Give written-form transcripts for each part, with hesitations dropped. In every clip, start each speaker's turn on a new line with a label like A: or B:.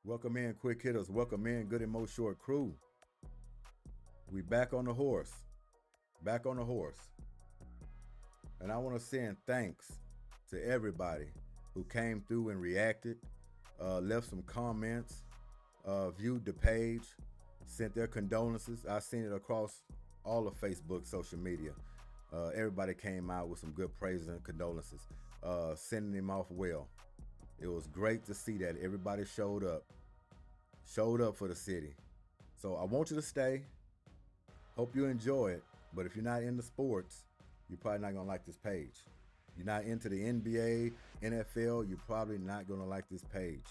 A: Welcome in, quick hitters. Welcome in, Goodymo short crew. We back on the horse. Back on the horse. And I want to send thanks to everybody who came through and reacted, left some comments, viewed the page, sent their condolences. I seen it across all of Facebook, social media. Everybody came out with some good praises and condolences, sending him off well. It was great to see that everybody showed up for the city. So I want you to stay. Hope you enjoy it. But if you're not into sports, you're probably not gonna like this page. You're not into the NBA, NFL, you're probably not gonna like this page.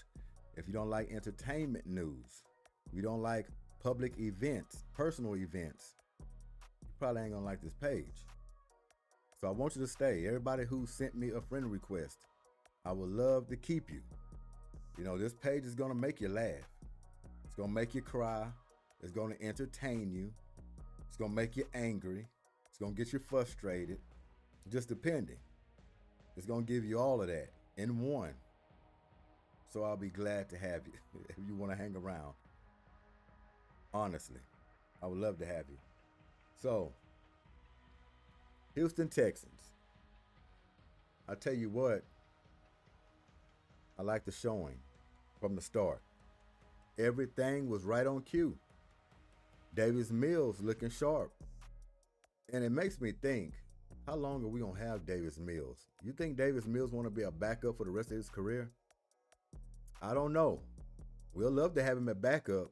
A: If you don't like entertainment news, you don't like public events, personal events, you probably ain't gonna like this page. So I want you to stay. Everybody who sent me a friend request, I would love to keep you. You know, this page is gonna make you laugh. It's gonna make you cry. It's gonna entertain you. It's gonna make you angry. It's gonna get you frustrated, just depending. It's gonna give you all of that in one. So I'll be glad to have you if you wanna hang around. Honestly, I would love to have you. So, Houston Texans. I tell you what, I like the showing from the start. Everything was right on cue. Davis Mills looking sharp. And it makes me think, how long are we going to have Davis Mills? You think Davis Mills want to be a backup for the rest of his career? I don't know. We'll love to have him at backup,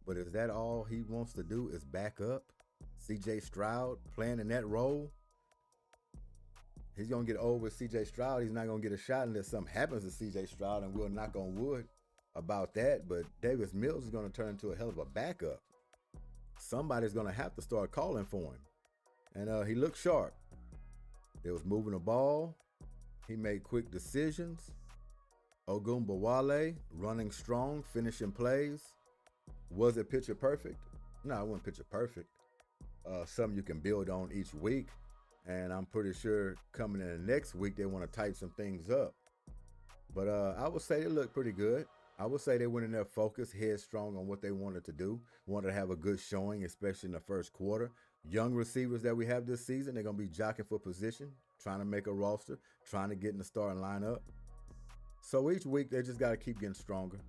A: but is that all he wants to do is back up? C.J. Stroud playing in that role? He's going to get old with C.J. Stroud. He's not going to get a shot unless something happens to C.J. Stroud, and we'll knock on wood about that. But Davis Mills is going to turn into a hell of a backup. Somebody's going to have to start calling for him. And he looked sharp. They was moving the ball. He made quick decisions. Ogunbowale running strong, finishing plays. Was it picture perfect? No, it wasn't picture perfect. Something you can build on each week. And I'm pretty sure coming in the next week, they want to tighten some things up. But I would say they look pretty good. I would say they went in there focused, headstrong on what they wanted to do. Wanted to have a good showing, especially in the first quarter. Young receivers that we have this season, they're going to be jockeying for position, trying to make a roster, trying to get in the starting lineup. So each week, they just got to keep getting stronger.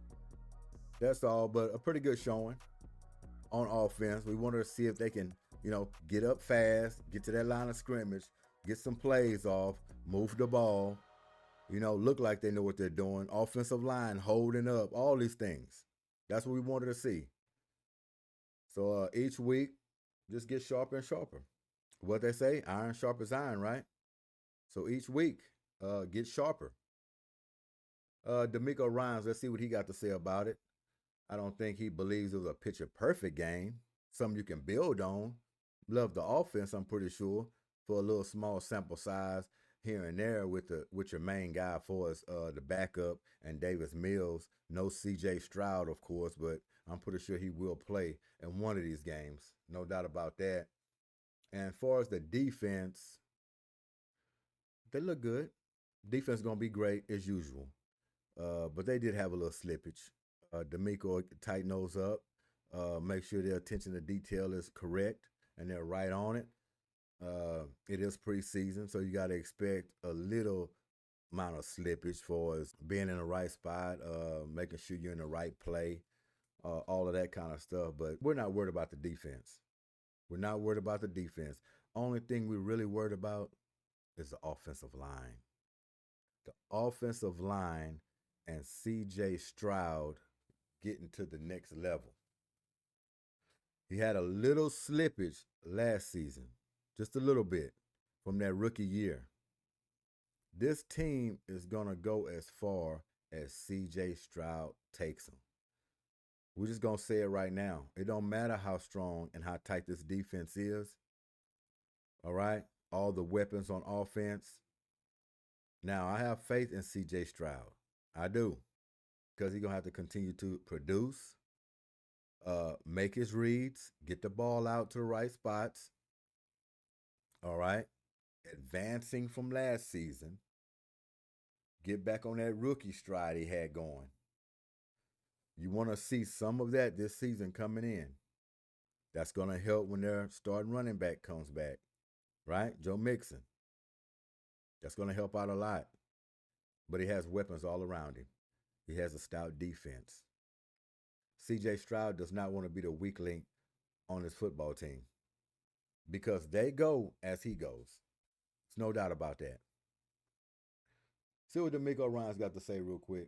A: That's all, but a pretty good showing on offense. We wanted to see if they can, get up fast, get to that line of scrimmage, get some plays off, move the ball, look like they know what they're doing. Offensive line holding up, all these things. That's what we wanted to see. So each week, just get sharper and sharper. What they say, iron sharp as iron, right? So each week, get sharper. D'Amico Ryans, let's see what he got to say about it. I don't think he believes it was a picture perfect game. Something you can build on. Love the offense, I'm pretty sure, for a little small sample size here and there with your main guy for us, the backup, and Davis Mills. No C.J. Stroud, of course, but I'm pretty sure he will play in one of these games. No doubt about that. And as far as the defense, they look good. Defense is going to be great as usual. But they did have a little slippage. D'Amico tighten those up. Make sure their attention to detail is correct and they're right on it. It is preseason, so you got to expect a little amount of slippage for us being in the right spot, making sure you're in the right play, all of that kind of stuff. But we're not worried about the defense. We're not worried about the defense. Only thing we're really worried about is the offensive line. The offensive line and C.J. Stroud getting to the next level. He had a little slippage last season, just a little bit from that rookie year. This team is going to go as far as C.J. Stroud takes them. We're just going to say it right now. It don't matter how strong and how tight this defense is. All right? All the weapons on offense. Now, I have faith in C.J. Stroud. I do. Because he's going to have to continue to produce, make his reads, get the ball out to the right spots. All right? Advancing from last season. Get back on that rookie stride he had going. You want to see some of that this season coming in. That's going to help when their starting running back comes back, right? Joe Mixon. That's going to help out a lot. But he has weapons all around him. He has a stout defense. C.J. Stroud does not want to be the weak link on his football team because they go as he goes. There's no doubt about that. See what D'Amico Ryans got to say real quick.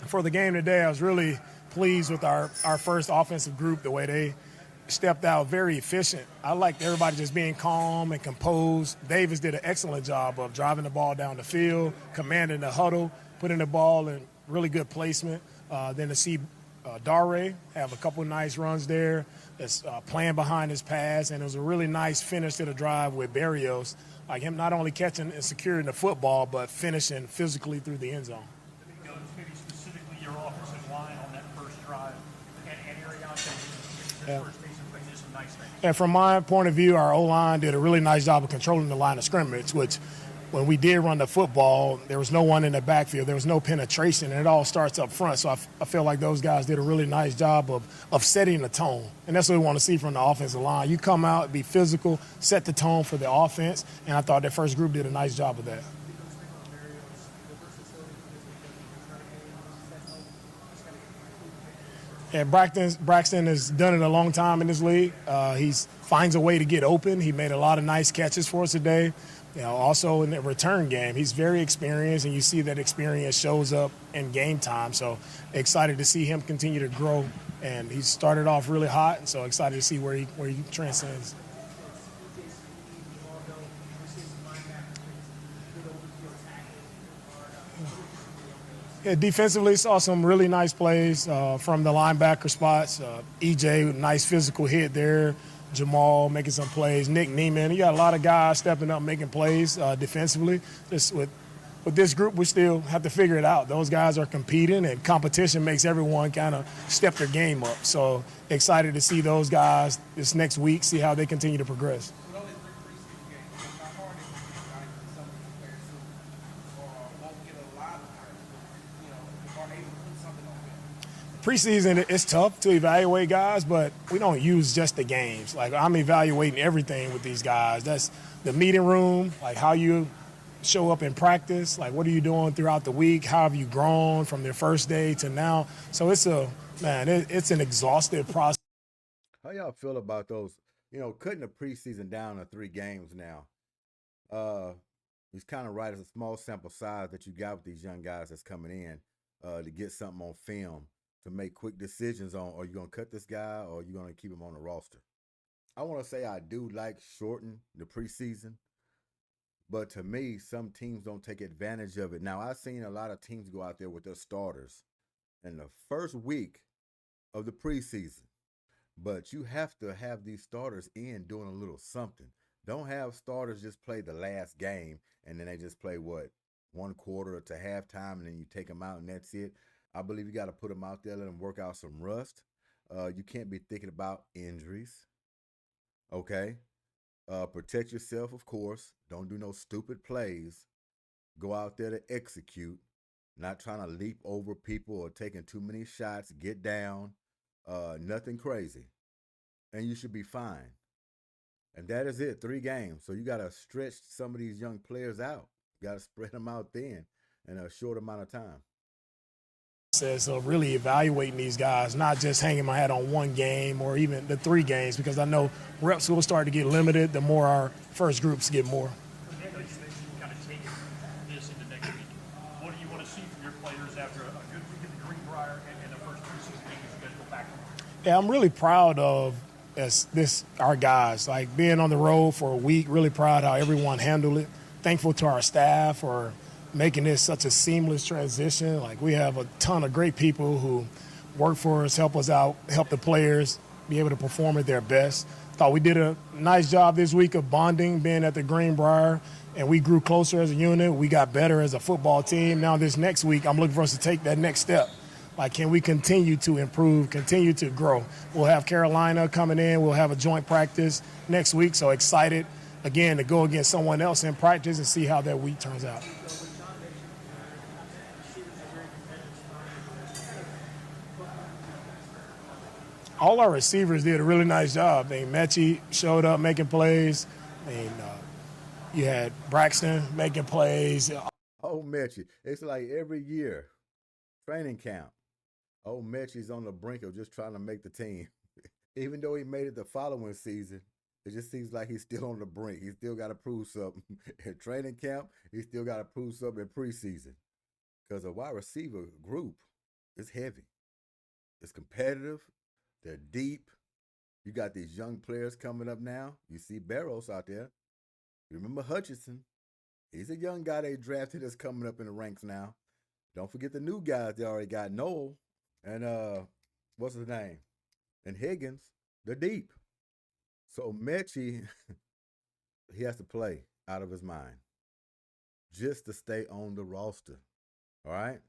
B: For the game today, I was really pleased with our first offensive group, the way they stepped out, very efficient. I liked everybody just being calm and composed. Davis did an excellent job of driving the ball down the field, commanding the huddle, putting the ball in really good placement. Then to see Dare have a couple nice runs there, that's playing behind his pass, and it was a really nice finish to the drive with Berrios, like him not only catching and securing the football, but finishing physically through the end zone.
C: Maybe specifically your offensive line on that first drive and Ariante,
B: Yeah.
C: first base and did some nice things.
B: And from my point of view, our O-line did a really nice job of controlling the line of scrimmage, which when we did run the football, there was no one in the backfield. There was no penetration, and it all starts up front. So I feel like those guys did a really nice job of setting the tone. And that's what we want to see from the offensive line. You come out, be physical, set the tone for the offense, and I thought that first group did a nice job of that. Yeah, Braxton has done it a long time in this league. He finds a way to get open. He made a lot of nice catches for us today. Also in the return game, he's very experienced, and you see that experience shows up in game time. So excited to see him continue to grow. And he started off really hot, and so excited to see where he transcends. Yeah, defensively, saw some really nice plays from the linebacker spots. EJ, nice physical hit there. Jamal making some plays. Nick Neiman. You got a lot of guys stepping up, making plays defensively. Just with this group, we still have to figure it out. Those guys are competing, and competition makes everyone kind of step their game up. So excited to see those guys this next week, see how they continue to progress. Preseason, it's tough to evaluate guys, but we don't use just the games. Like, I'm evaluating everything with these guys. That's the meeting room, like how you show up in practice, like what are you doing throughout the week, how have you grown from their first day to now. So it's an exhaustive process.
A: How y'all feel about those, cutting the preseason down to 3 games now? It's kind of right. It's a small sample size that you got with these young guys that's coming in to get something on film, to make quick decisions on, are you going to cut this guy or are you going to keep him on the roster? I want to say I do like shorten the preseason, but to me, some teams don't take advantage of it. Now, I've seen a lot of teams go out there with their starters in the first week of the preseason, but you have to have these starters in doing a little something. Don't have starters just play the last game and then they just play, 1 quarter to halftime, and then you take them out and that's it. I believe you got to put them out there, let them work out some rust. You can't be thinking about injuries. Okay? Protect yourself, of course. Don't do no stupid plays. Go out there to execute. Not trying to leap over people or taking too many shots. Get down. Nothing crazy. And you should be fine. And that is it. 3 games. So you got to stretch some of these young players out. You got to spread them out thin in a short amount of time.
B: So really evaluating these guys, not just hanging my hat on 1 game or even the 3 games, because I know reps will start to get limited the more our first groups get more.
C: Kind of take this into next week. What do you want to see from your players after a good week at the Greenbrier and the first preseason game as you guys go back?
B: Yeah, I'm really proud of our guys, like being on the road for a week. Really proud how everyone handled it. Thankful to our staff for making this such a seamless transition. Like, we have a ton of great people who work for us, help us out, help the players be able to perform at their best. Thought we did a nice job this week of bonding, being at the Greenbrier, and we grew closer as a unit. We got better as a football team. Now this next week, I'm looking for us to take that next step. Like, can we continue to improve, continue to grow? We'll have Carolina coming in. We'll have a joint practice next week, so excited again, to go against someone else in practice and see how that week turns out. All our receivers did a really nice job. I mean, Mechie showed up making plays. I mean, you had Braxton making plays.
A: Oh, Mechie. It's like every year, training camp. Oh, Mechie's on the brink of just trying to make the team. Even though he made it the following season, it just seems like he's still on the brink. He still got to prove something in training camp. He still got to prove something in preseason. Because a wide receiver group is heavy. It's competitive. They're deep. You got these young players coming up now. You see Barrows out there. You remember Hutchinson. He's a young guy they drafted that's coming up in the ranks now. Don't forget the new guys they already got. Noel and what's his name? And Higgins. They're deep. So Mechie, he has to play out of his mind just to stay on the roster. All right?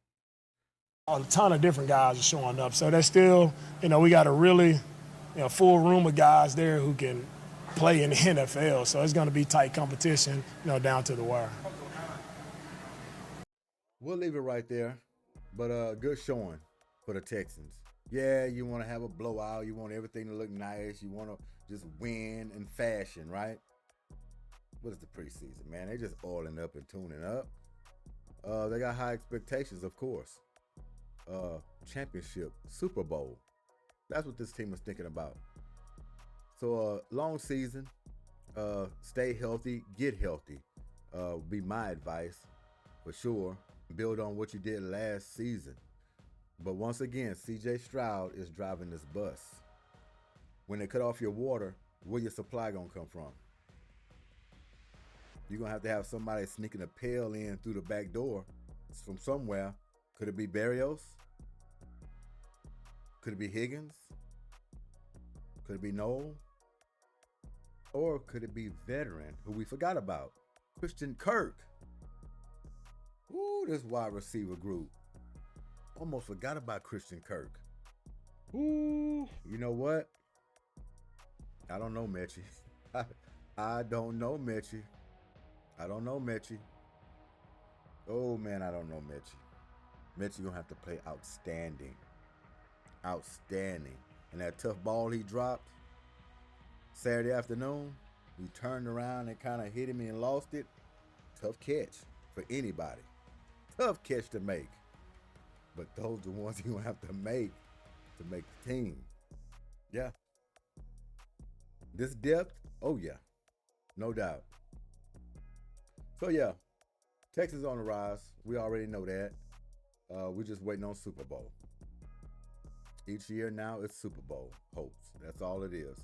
B: A ton of different guys are showing up. So that's still, we got a really full room of guys there who can play in the NFL. So it's going to be tight competition, down to the wire.
A: We'll leave it right there. But good showing for the Texans. Yeah, you want to have a blowout. You want everything to look nice. You want to just win in fashion, right? What is the preseason, man? They just oiling up and tuning up. They got high expectations, of course. Championship, Super Bowl. That's what this team is thinking about. So long season, stay healthy, get healthy. Be my advice for sure. Build on what you did last season. But once again, C.J. Stroud is driving this bus. When they cut off your water, where your supply gonna come from? You're gonna have somebody sneaking a pail in through the back door from somewhere. Could it be Barrios? Could it be Higgins? Could it be Noel? Or could it be veteran who we forgot about? Christian Kirk. Ooh, this wide receiver group. Almost forgot about Christian Kirk. Ooh, you know what? I don't know, Mechie. I don't know, Mechie. I don't know, Mechie. Oh, man, I don't know, Mechie. Mechie gonna have to play outstanding. Outstanding. And that tough ball he dropped Saturday afternoon, he turned around and kind of hit him and lost it. Tough catch for anybody. Tough catch to make. But those are the ones you're going to have to make the team. Yeah. This depth, oh yeah. No doubt. So yeah, Texas on the rise. We already know that. We're just waiting on Super Bowl. Each year now it's Super Bowl hopes. That's all it is.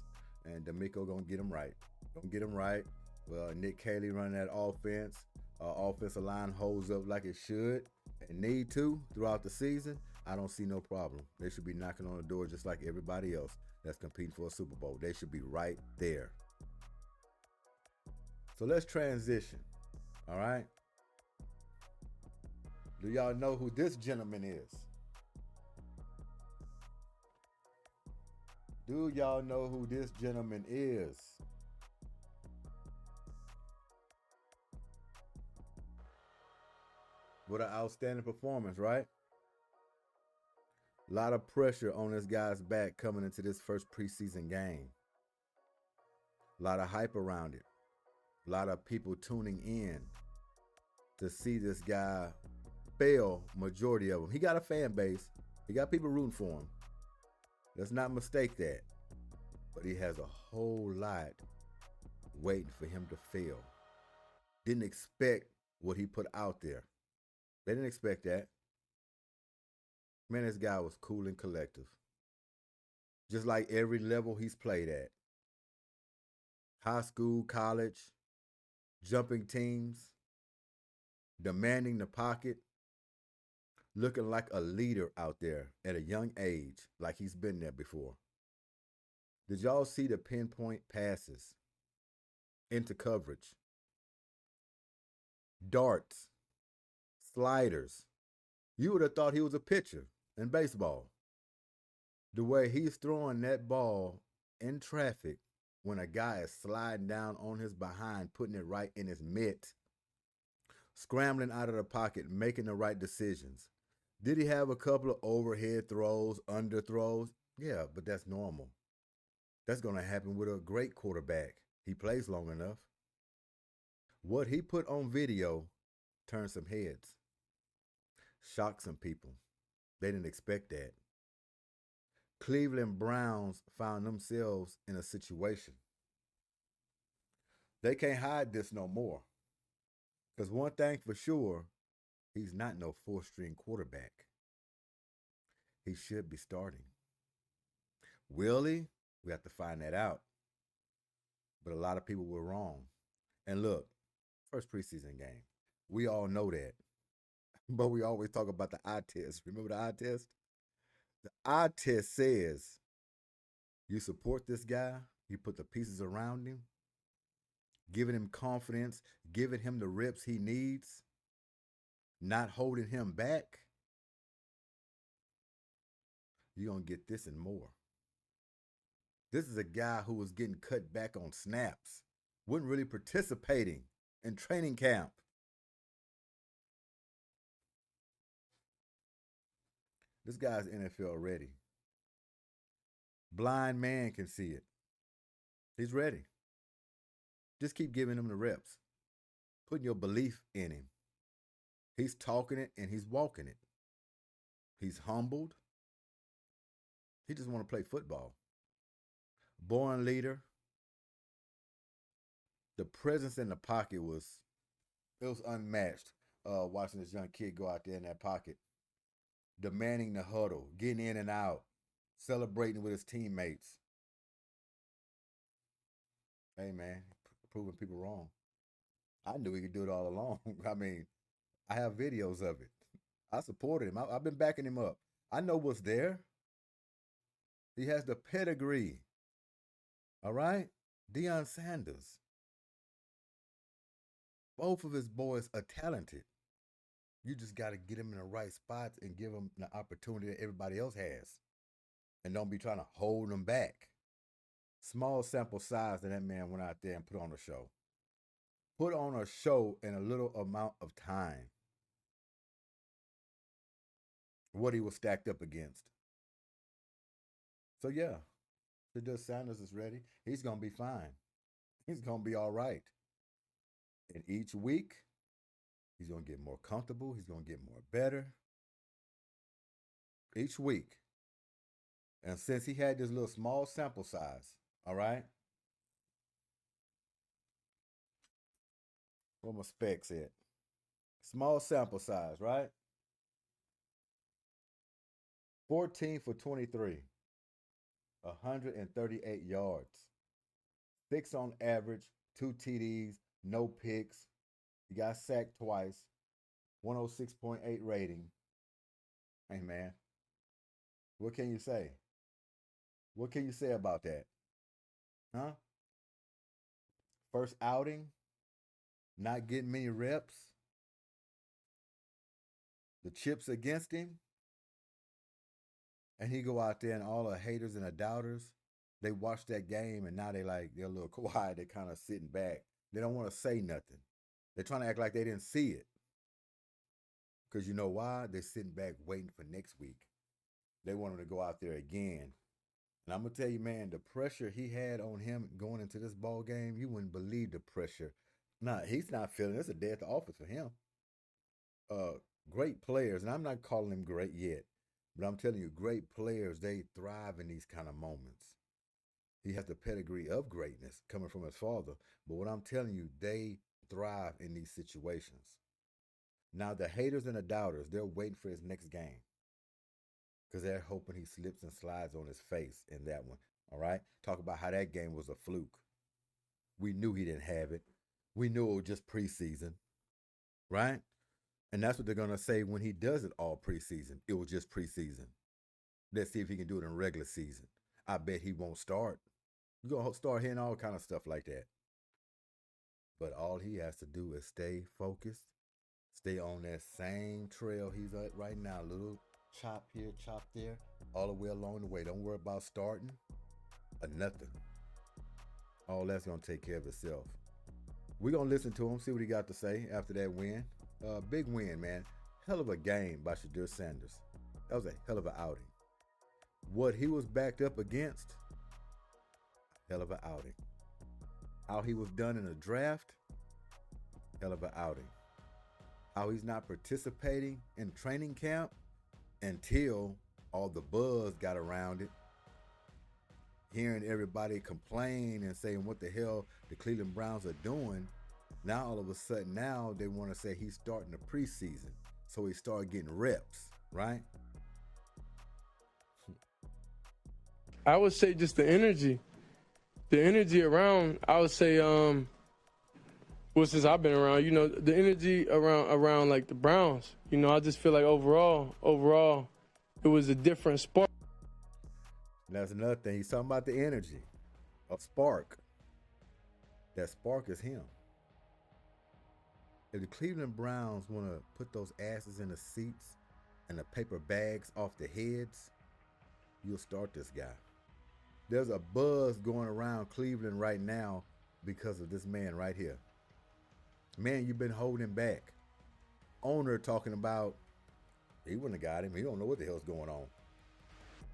A: And D'Amico gonna get them right. Gonna get them right. Well, Nick Caley running that offense. Offensive line holds up like it should and need to throughout the season. I don't see no problem. They should be knocking on the door just like everybody else that's competing for a Super Bowl. They should be right there. So let's transition. All right. Do y'all know who this gentleman is? Do y'all know who this gentleman is? What an outstanding performance, right? A lot of pressure on this guy's back coming into this first preseason game. A lot of hype around it. A lot of people tuning in to see this guy fail, majority of them. He got a fan base. He got people rooting for him. Let's not mistake that. But he has a whole lot waiting for him to fail. Didn't expect what he put out there. They didn't expect that. Man, this guy was cool and collective. Just like every level he's played at. High school, college, jumping teams, demanding the pocket, looking like a leader out there at a young age, like he's been there before. Did y'all see the pinpoint passes into coverage? Darts, sliders. You would have thought he was a pitcher in baseball. The way he's throwing that ball in traffic when a guy is sliding down on his behind, putting it right in his mitt, scrambling out of the pocket, making the right decisions. Did he have a couple of overhead throws, under throws? Yeah, but that's normal. That's going to happen with a great quarterback. He plays long enough. What he put on video turned some heads, shocked some people. They didn't expect that. Cleveland Browns found themselves in a situation. They can't hide this no more. Because one thing for sure, he's not no four-string quarterback. He should be starting. Will he? We have to find that out. But a lot of people were wrong. And look, first preseason game. We all know that. But we always talk about the eye test. Remember the eye test? The eye test says you support this guy, you put the pieces around him, giving him confidence, giving him the reps he needs, not holding him back. You're going to get this and more. This is a guy who was getting cut back on snaps, wasn't really participating in training camp. This guy's NFL ready. Blind man can see it. He's ready. Just keep giving him the reps, putting your belief in him. He's talking it and he's walking it. He's humbled. He just want to play football. Born leader. The presence in the pocket was unmatched. Watching this young kid go out there in that pocket, demanding the huddle, getting in and out, celebrating with his teammates. Hey, man, proving people wrong. I knew he could do it all along. I mean, I have videos of it. I supported him. I've been backing him up. I know what's there. He has the pedigree. All right? Deion Sanders. Both of his boys are talented. You just got to get him in the right spots and give him the opportunity that everybody else has. And don't be trying to hold them back. Small sample size that man went out there and put on a show. Put on a show in a little amount of time. What he was stacked up against. So yeah, Shedeur Sanders is ready. He's going to be fine. He's going to be all right. And each week, he's going to get more comfortable. He's going to get more better. Each week. And since he had this little small sample size, all right? What my specs at? Small sample size, right? 14 for 23. 138 yards. 6 on average, 2 TDs, no picks. He got sacked twice. 106.8 rating. Hey, man. What can you say? What can you say about that? Huh? First outing, not getting many reps. The chips against him. And he go out there and all the haters and the doubters, they watch that game and now they're a little quiet. They're kind of sitting back. They don't want to say nothing. They're trying to act like they didn't see it. Because you know why? They're sitting back waiting for next week. They want him to go out there again. And I'm going to tell you, man, the pressure he had on him going into this ball game, you wouldn't believe the pressure. Nah, he's not feeling it. It's a day at the office for him. Great players, and I'm not calling him great yet, but I'm telling you, great players, they thrive in these kind of moments. He has the pedigree of greatness coming from his father, but what I'm telling you, they thrive in these situations. Now, the haters and the doubters, they're waiting for his next game because they're hoping he slips and slides on his face in that one, all right? Talk about how that game was a fluke. We knew he didn't have it. We knew it was just preseason, right? And that's what they're going to say when he does it all preseason. It was just preseason. Let's see if he can do it in regular season. I bet he won't start. You're going to start hearing all kind of stuff like that. But all he has to do is stay focused, stay on that same trail he's at right now. Little chop here, chop there, all the way along the way. Don't worry about starting or nothing. All that's going to take care of itself. We're going to listen to him, see what he got to say after that win. Big win, man. Hell of a game by Shedeur Sanders. That was a hell of an outing. What he was backed up against, hell of an outing. How he was done in the draft, hell of an outing. How he's not participating in training camp until all the buzz got around it. Hearing everybody complain and saying what the hell the Cleveland Browns are doing. Now all of a sudden now they want to say he's starting the preseason. So he started getting reps, right?
D: I would say just the energy. The energy around, I would say, well, since I've been around, you know, the energy around like the Browns, you know, I just feel like overall, it was a different spark.
A: That's another thing. He's talking about the energy, a spark. That spark is him. If the Cleveland Browns want to put those asses in the seats and the paper bags off the heads, you'll start this guy. There's a buzz going around Cleveland right now because of this man right here. Man, you've been holding back. Owner talking about, he wouldn't have got him. He don't know what the hell's going on.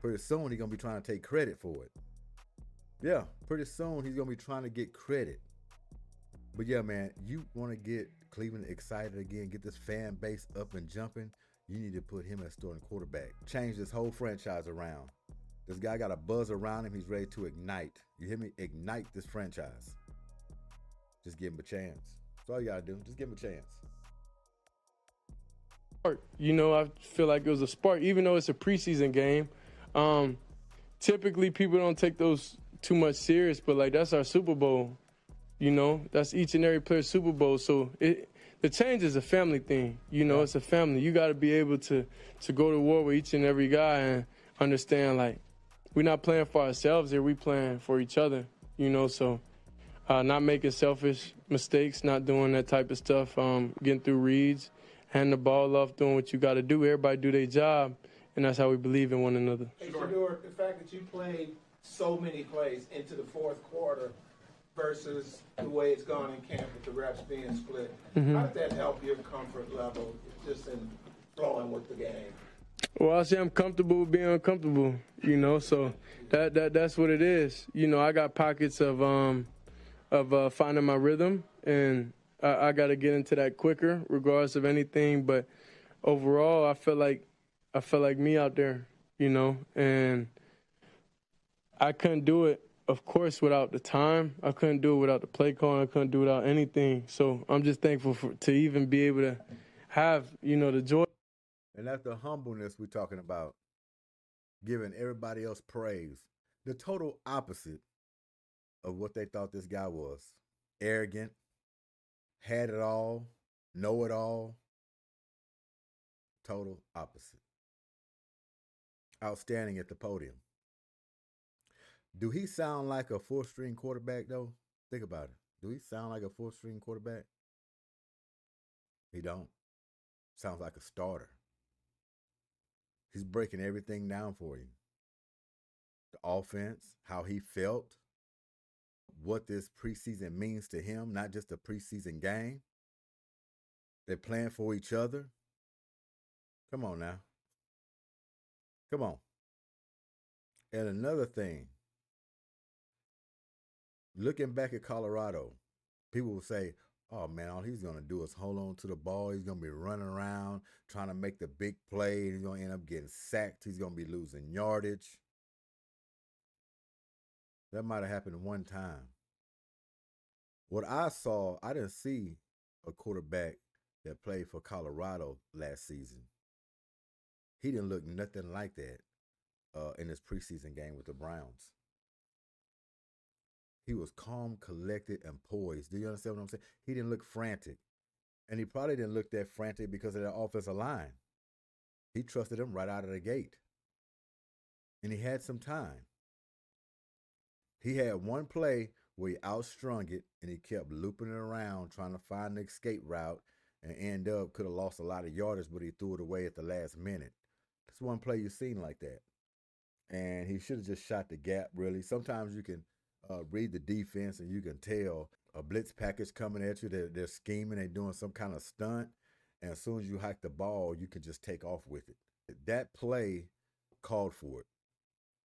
A: Pretty soon he's going to be trying to take credit for it. Yeah, pretty soon he's going to be trying to get credit. But yeah, man, you want to get Cleveland excited again, get this fan base up and jumping, you need to put him as starting quarterback. Change this whole franchise around. This guy got a buzz around him. He's ready to ignite. You hear me? Ignite this franchise. Just give him a chance. That's all you got to do. Just give him a chance.
D: You know, I feel like it was a spark, even though it's a preseason game. Typically, people don't take those too much serious, but, like, that's our Super Bowl. You know, that's each and every player's Super Bowl. So the change is a family thing. You know, It's a family. You got to be able to go to war with each and every guy and understand, like, we're not playing for ourselves here. We playing for each other, you know. So not making selfish mistakes, not doing that type of stuff, getting through reads, handing the ball off, doing what you got to do. Everybody do their job, and that's how we believe in one another.
E: Hey, Shedeur, the fact that you played so many plays into the fourth quarter versus the way it's gone in camp with the reps being split, how did that help your comfort level just in flowing with the game?
D: Well, I say I'm comfortable with being uncomfortable, you know, so that's what it is. You know, I got pockets of finding my rhythm, and I got to get into that quicker, regardless of anything. But overall, I felt like me out there, you know, and I couldn't do it, of course, without the time. I couldn't do it without the play call. I couldn't do it without anything. So I'm just thankful to even be able to have, you know, the joy.
A: And that's the humbleness we're talking about. Giving everybody else praise. The total opposite of what they thought this guy was. Arrogant, had it all, know it all. Total opposite. Outstanding at the podium. Do he sound like a four-string quarterback, though? Think about it. Do he sound like a four-string quarterback? He don't. Sounds like a starter. He's breaking everything down for you. The offense, how he felt, what this preseason means to him, not just a preseason game. They're playing for each other. Come on now. Come on. And another thing, looking back at Colorado, people will say, oh, man, all he's going to do is hold on to the ball. He's going to be running around trying to make the big play. He's going to end up getting sacked. He's going to be losing yardage. That might have happened one time. What I saw, I didn't see a quarterback that played for Colorado last season. He didn't look nothing like that in his preseason game with the Browns. He was calm, collected, and poised. Do you understand what I'm saying? He didn't look frantic. And he probably didn't look that frantic because of their offensive line. He trusted them right out of the gate. And he had some time. He had one play where he outstrung it, and he kept looping it around, trying to find the escape route, and end up could have lost a lot of yardage, but he threw it away at the last minute. That's one play you've seen like that. And he should have just shot the gap, really. Sometimes you can read the defense, and you can tell a blitz package coming at you. They're scheming. They're doing some kind of stunt. And as soon as you hike the ball, you can just take off with it. That play called for it.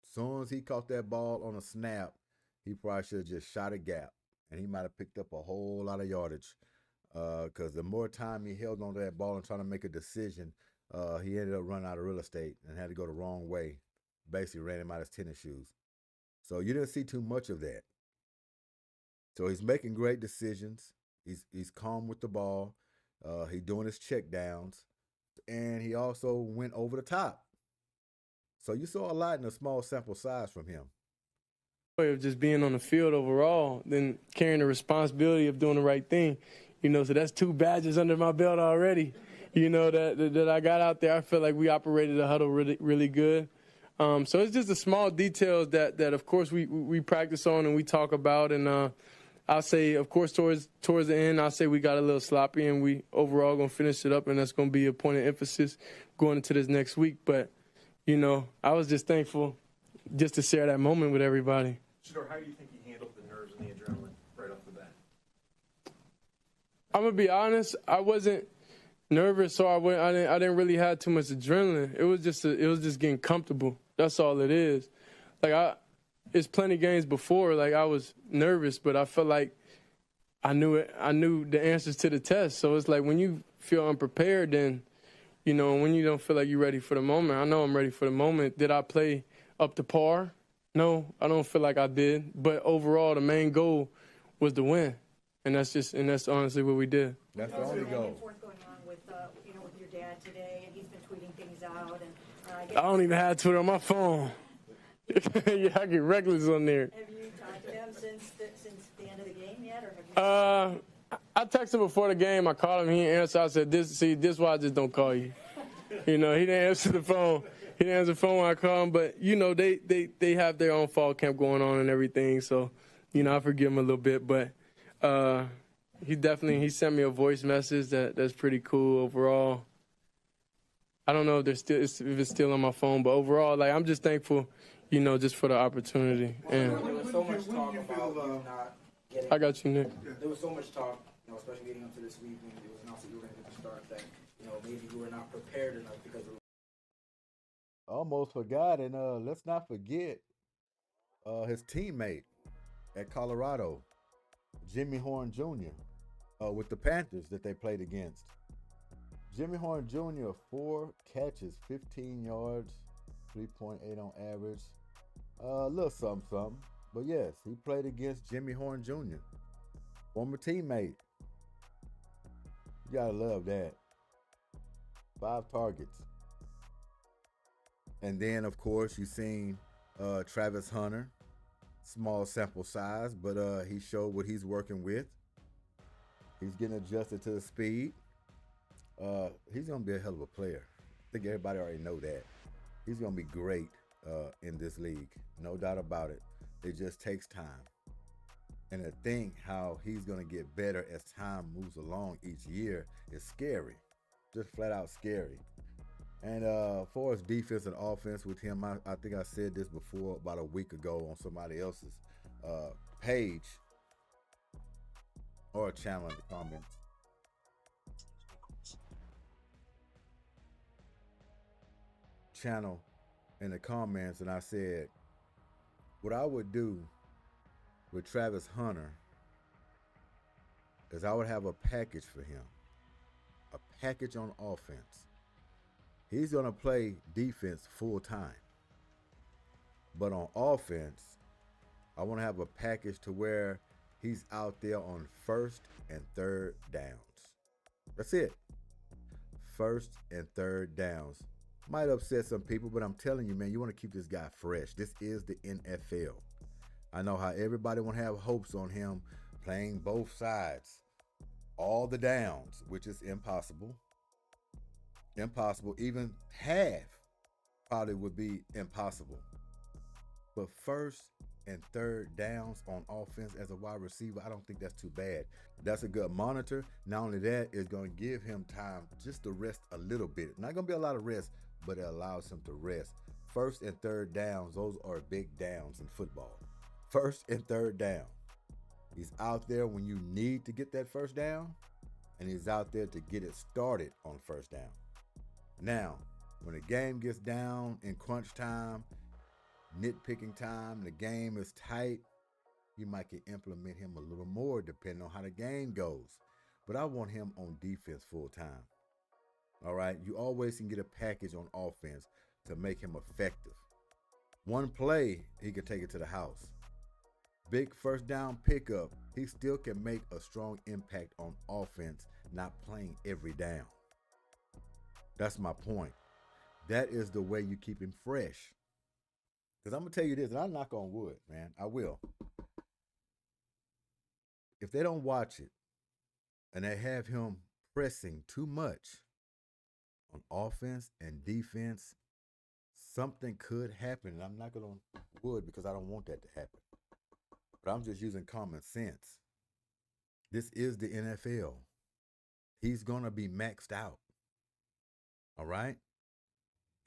A: As soon as he caught that ball on a snap, he probably should have just shot a gap, and he might have picked up a whole lot of yardage. Because the more time he held onto that ball and trying to make a decision, he ended up running out of real estate and had to go the wrong way. Basically ran him out of his tennis shoes. So you didn't see too much of that. So he's making great decisions. He's calm with the ball. He's doing his check downs. And he also went over the top. So you saw a lot in a small sample size from him.
D: Of just being on the field overall, then carrying the responsibility of doing the right thing. So that's 2 badges under my belt already. That I got out there. I feel like we operated the huddle really, really good. So it's just the small details that of course we practice on and we talk about. And I'll say, of course, towards the end, I'll say we got a little sloppy and we overall gonna finish it up, and that's gonna be a point of emphasis going into this next week. But I was just thankful just to share that moment with everybody.
C: Shedeur, how do you think you handled the nerves and the adrenaline right off the bat?
D: I'm gonna be honest. I wasn't nervous, so I didn't really have too much adrenaline. It was just getting comfortable. That's all it is. It's plenty games before. I was nervous, but I felt like I knew it. I knew the answers to the test. So it's like when you feel unprepared, then when you don't feel like you're ready for the moment. I know I'm ready for the moment. Did I play up to par? No, I don't feel like I did. But overall, the main goal was to win, and that's honestly what we did.
A: That's the only goal.
F: Going on with your dad today, and he's been tweeting things out. And
D: I don't even have Twitter on my phone. Yeah, I get reckless on there.
F: Have you talked to him since the end of the game yet, or have you?
D: I texted him before the game. I called him. He didn't answer. I said, this is why I just don't call you. He didn't answer the phone. He didn't answer the phone when I called him. But, they have their own fall camp going on and everything. So, I forgive him a little bit. But he sent me a voice message that's pretty cool overall. I don't know if it's still on my phone. But overall, I'm just thankful, just for the opportunity. And
G: there was so much talk about you not getting.
D: I got you, Nick.
G: There was so much talk, especially leading up to this week when it was announced that you were going to get the start, that maybe you were not prepared enough because of.
A: Almost forgot, and let's not forget his teammate at Colorado, Jimmy Horn Jr., with the Panthers that they played against. Jimmy Horn Jr., 4 catches, 15 yards, 3.8 on average. A little something. But yes, he played against Jimmy Horn Jr., former teammate. You gotta love that. 5 targets. And then, of course, you've seen Travis Hunter. Small sample size, but he showed what he's working with. He's getting adjusted to the speed. He's going to be a hell of a player. I think everybody already know that. He's going to be great in this league. No doubt about it. It just takes time. And to think how he's going to get better as time moves along each year is scary. Just flat out scary. And for his defense and offense with him, I think I said this before about a week ago on somebody else's page or a channel in the comments. Channel in the comments, and I said what I would do with Travis Hunter is I would have a package for him, a package on offense. He's going to play defense full time, but on offense, I want to have a package to where he's out there on 1st and 3rd downs. That's it. 1st and 3rd downs. Might upset some people, but I'm telling you, man, you want to keep this guy fresh. This is the NFL. I know how everybody want to have hopes on him playing both sides, all the downs, which is impossible. Impossible. Even half probably would be impossible. But 1st and 3rd downs on offense as a wide receiver, I don't think that's too bad. That's a good monitor. Not only that, it's going to give him time just to rest a little bit. Not going to be a lot of rest, but it allows him to rest. 1st and 3rd downs, those are big downs in football. First and third down. He's out there when you need to get that first down, and he's out there to get it started on first down. Now, when the game gets down in crunch time, nitpicking time, the game is tight, you might can implement him a little more depending on how the game goes. But I want him on defense full time. All right, you always can get a package on offense to make him effective. One play, he could take it to the house. Big first down pickup, he still can make a strong impact on offense, not playing every down. That's my point. That is the way you keep him fresh. Because I'm going to tell you this, and I knock on wood, man. I will. If they don't watch it and they have him pressing too much on offense and defense, something could happen. And I'm not going to wood because I don't want that to happen. But I'm just using common sense. This is the NFL. He's going to be maxed out. All right?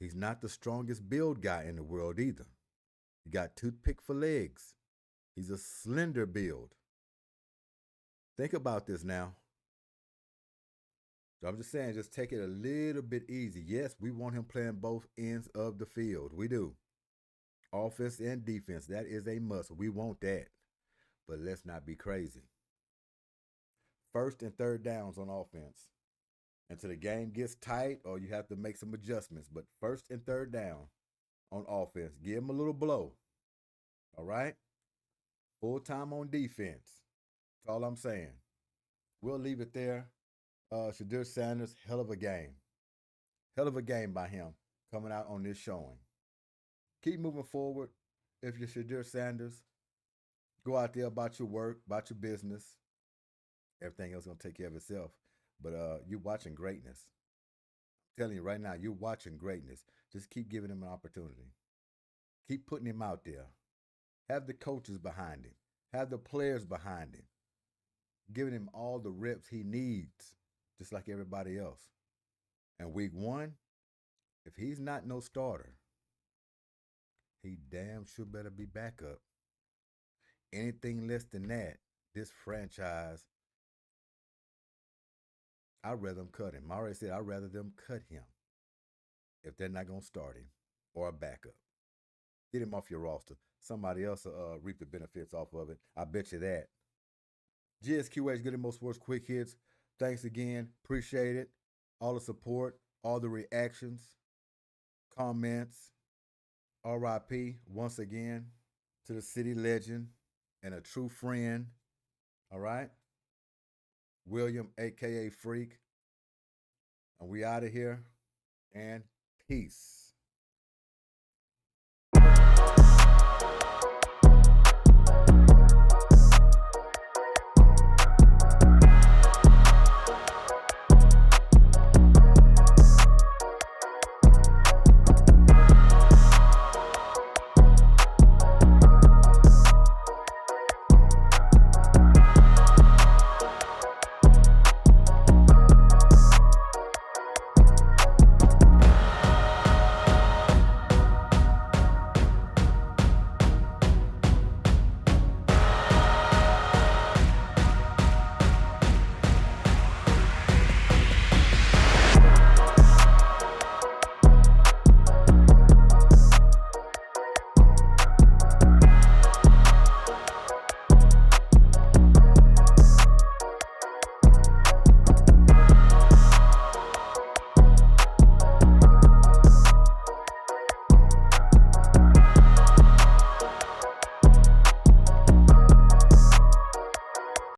A: He's not the strongest build guy in the world either. He got toothpick for legs. He's a slender build. Think about this now. So I'm just saying, just take it a little bit easy. Yes, we want him playing both ends of the field. We do. Offense and defense, that is a must. We want that. But let's not be crazy. First and third downs on offense. Until the game gets tight or you have to make some adjustments. But first and third down on offense. Give him a little blow. All right? Full time on defense. That's all I'm saying. We'll leave it there. Shedeur Sanders, hell of a game. Hell of a game by him coming out on this showing. Keep moving forward. If you're Shedeur Sanders, go out there about your work, about your business. Everything else is going to take care of itself. But you're watching greatness. I'm telling you right now, you're watching greatness. Just keep giving him an opportunity. Keep putting him out there. Have the coaches behind him. Have the players behind him. Giving him all the reps he needs, just like everybody else. And week 1, if he's not no starter, he damn sure better be backup. Anything less than that, this franchise, I'd rather them cut him. I already said I'd rather them cut him if they're not going to start him or a backup. Get him off your roster. Somebody else will reap the benefits off of it. I bet you that. G.S.Q.H, Goodymo Sports Quick Hits. Thanks again. Appreciate it. All the support, all the reactions, comments. R.I.P. once again to the city legend and a true friend. All right? William, a.k.a. Freak. And we out of here. And peace.